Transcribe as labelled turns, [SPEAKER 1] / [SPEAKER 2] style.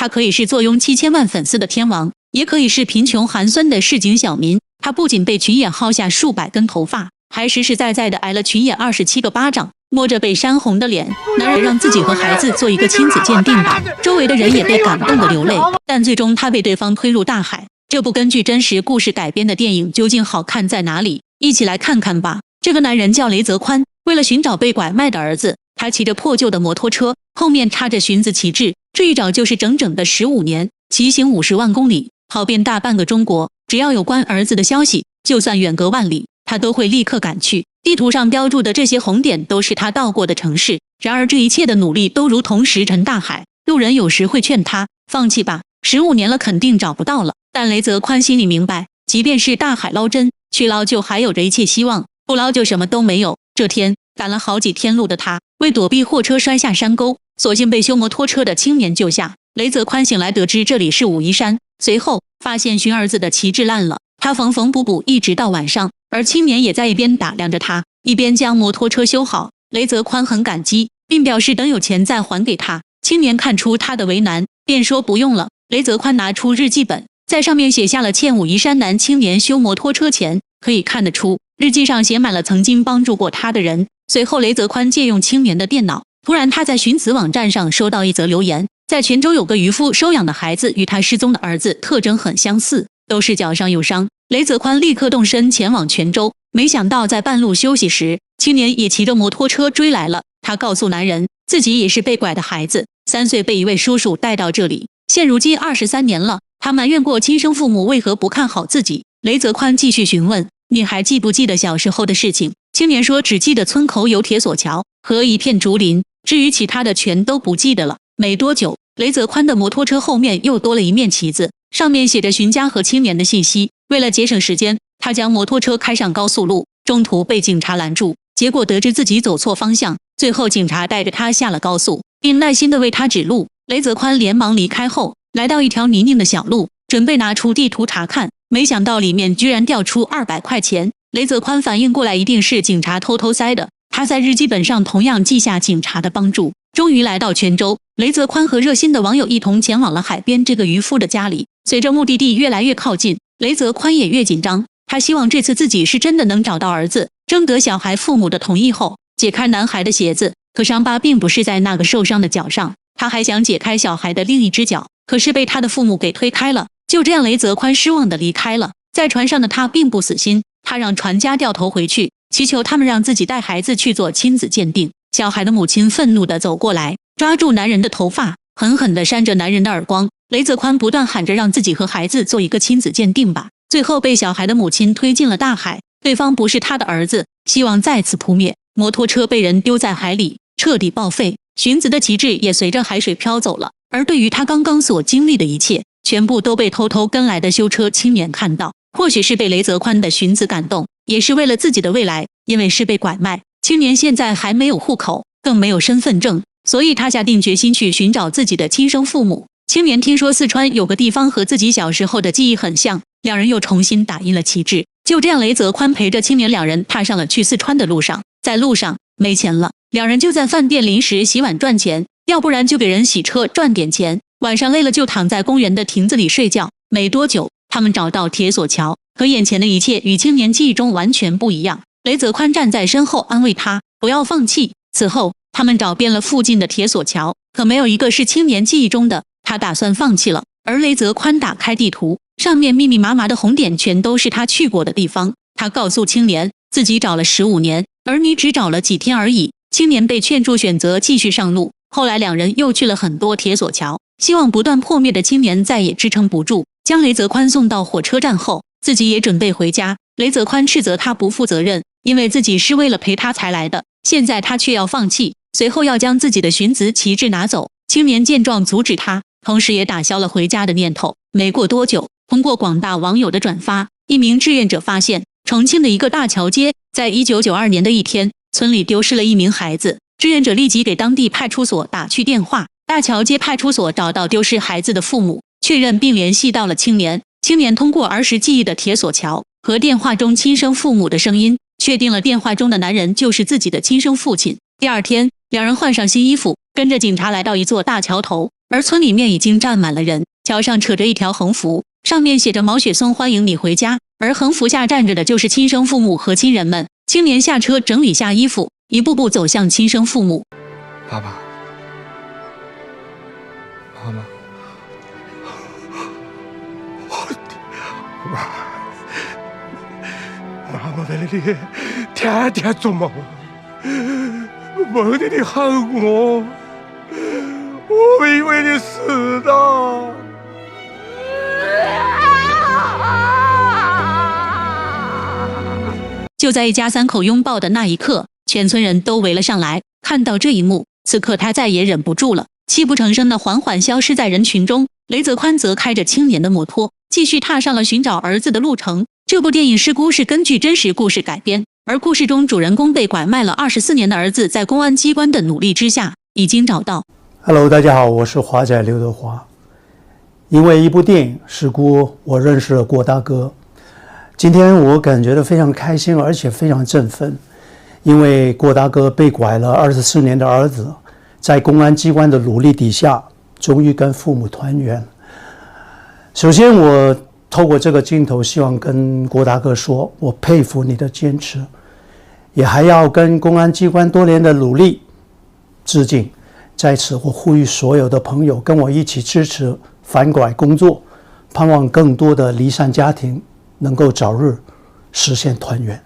[SPEAKER 1] 他可以是坐拥7000万粉丝的天王，也可以是贫穷寒酸的市井小民。他不仅被群演薅下数百根头发，还实实在在的挨了群演27个巴掌。摸着被扇红的脸，男人让自己和孩子做一个亲子鉴定吧。周围的人也被感动的流泪，但最终他被对方推入大海。这部根据真实故事改编的电影究竟好看在哪里？一起来看看吧。这个男人叫雷泽宽，为了寻找被拐卖的儿子，他骑着破旧的摩托车，后面插着寻子旗帜，这一找就是整整的15年，骑行50万公里，跑遍大半个中国。只要有关儿子的消息，就算远隔万里，他都会立刻赶去。地图上标注的这些红点都是他到过的城市。然而这一切的努力都如同石沉大海，路人有时会劝他放弃吧，15年了肯定找不到了。但雷泽宽心里明白，即便是大海捞针，去捞就还有着一切希望，不捞就什么都没有。这天赶了好几天路的他，为躲避货车摔下山沟，所幸被修摩托车的青年救下。雷泽宽醒来得知这里是武夷山，随后发现寻儿子的旗帜烂了，他缝缝补补一直到晚上，而青年也在一边打量着他，一边将摩托车修好。雷泽宽很感激，并表示等有钱再还给他。青年看出他的为难，便说不用了。雷泽宽拿出日记本，在上面写下了欠武夷山男青年修摩托车钱。可以看得出，日记上写满了曾经帮助过他的人。随后雷泽宽借用青年的电脑，突然他在寻子网站上收到一则留言，在泉州有个渔夫收养的孩子与他失踪的儿子特征很相似，都是脚上有伤。雷泽宽立刻动身前往泉州，没想到在半路休息时，青年也骑着摩托车追来了。他告诉男人，自己也是被拐的孩子，3岁被一位叔叔带到这里，现如今23年了。他埋怨过亲生父母为何不看好自己。雷泽宽继续询问，你还记不记得小时候的事情？青年说只记得村口有铁索桥和一片竹林，至于其他的全都不记得了。没多久，雷泽宽的摩托车后面又多了一面旗子，上面写着寻家和青年的信息。为了节省时间，他将摩托车开上高速路，中途被警察拦住，结果得知自己走错方向。最后警察带着他下了高速，并耐心地为他指路。雷泽宽连忙离开后，来到一条泥泞的小路，准备拿出地图查看，没想到里面居然掉出200块钱。雷泽宽反应过来，一定是警察偷偷塞的，他在日记本上同样记下警察的帮助。终于来到泉州，雷泽宽和热心的网友一同前往了海边这个渔夫的家里。随着目的地越来越靠近，雷泽宽也越紧张，他希望这次自己是真的能找到儿子。征得小孩父母的同意后，解开男孩的鞋子，可伤疤并不是在那个受伤的脚上，他还想解开小孩的另一只脚，可是被他的父母给推开了。就这样，雷泽宽失望地离开了。在船上的他并不死心，他让船家掉头回去，祈求他们让自己带孩子去做亲子鉴定。小孩的母亲愤怒地走过来，抓住男人的头发，狠狠地扇着男人的耳光。雷泽宽不断喊着让自己和孩子做一个亲子鉴定吧，最后被小孩的母亲推进了大海。对方不是他的儿子，希望再次扑灭。摩托车被人丢在海里，彻底报废，寻子的旗帜也随着海水飘走了。而对于他刚刚所经历的一切，全部都被偷偷跟来的修车青年看到。或许是被雷泽宽的寻子感动，也是为了自己的未来，因为是被拐卖，青年现在还没有户口，更没有身份证，所以他下定决心去寻找自己的亲生父母。青年听说四川有个地方和自己小时候的记忆很像，两人又重新打印了旗帜。就这样，雷泽宽陪着青年两人踏上了去四川的路上。在路上没钱了，两人就在饭店临时洗碗赚钱，要不然就给人洗车赚点钱。晚上累了就躺在公园的亭子里睡觉。没多久，他们找到铁索桥，可眼前的一切与青年记忆中完全不一样。雷泽宽站在身后安慰他，不要放弃。此后，他们找遍了附近的铁索桥，可没有一个是青年记忆中的。他打算放弃了，而雷泽宽打开地图，上面密密麻麻的红点全都是他去过的地方。他告诉青年，自己找了15年，而你只找了几天而已。青年被劝住，选择继续上路。后来两人又去了很多铁索桥，希望不断破灭的青年再也支撑不住，将雷泽宽送到火车站后，自己也准备回家。雷泽宽斥责他不负责任，因为自己是为了陪他才来的，现在他却要放弃，随后要将自己的寻子旗帜拿走。青年见状阻止他，同时也打消了回家的念头。没过多久，通过广大网友的转发，一名志愿者发现重庆的一个大桥街，在1992年的一天，村里丢失了一名孩子。志愿者立即给当地派出所打去电话，大桥街派出所找到丢失孩子的父母，确认并联系到了青年。青年通过儿时记忆的铁索桥和电话中亲生父母的声音，确定了电话中的男人就是自己的亲生父亲。第二天，两人换上新衣服，跟着警察来到一座大桥头，而村里面已经站满了人，桥上扯着一条横幅，上面写着“毛雪松欢迎你回家”，而横幅下站着的就是亲生父母和亲人们。青年下车整理下衣服，一步步走向亲生父母。
[SPEAKER 2] 爸爸，妈妈，妈妈为了你天天做梦，梦里你喊我，我以为你死了。
[SPEAKER 1] 就在一家三口拥抱的那一刻，全村人都围了上来。看到这一幕，此刻他再也忍不住了，泣不成声的缓缓消失在人群中。雷泽宽则开着青年的摩托，继续踏上了寻找儿子的路程。这部电影是故事根据真实故事改编，而故事中主人公被拐卖了24年的儿子，在公安机关的努力之下，已经找到。
[SPEAKER 3] Hello， 大家好，我是华仔刘德华。因为一部电影事故，我认识了郭大哥。今天我感觉到非常开心，而且非常振奋，因为郭大哥被拐了24年的儿子，在公安机关的努力底下，终于跟父母团圆。首先，我透过这个镜头，希望跟郭大哥说，我佩服你的坚持，也还要跟公安机关多年的努力致敬。在此，我呼吁所有的朋友跟我一起支持反拐工作，盼望更多的离散家庭能够早日实现团圆。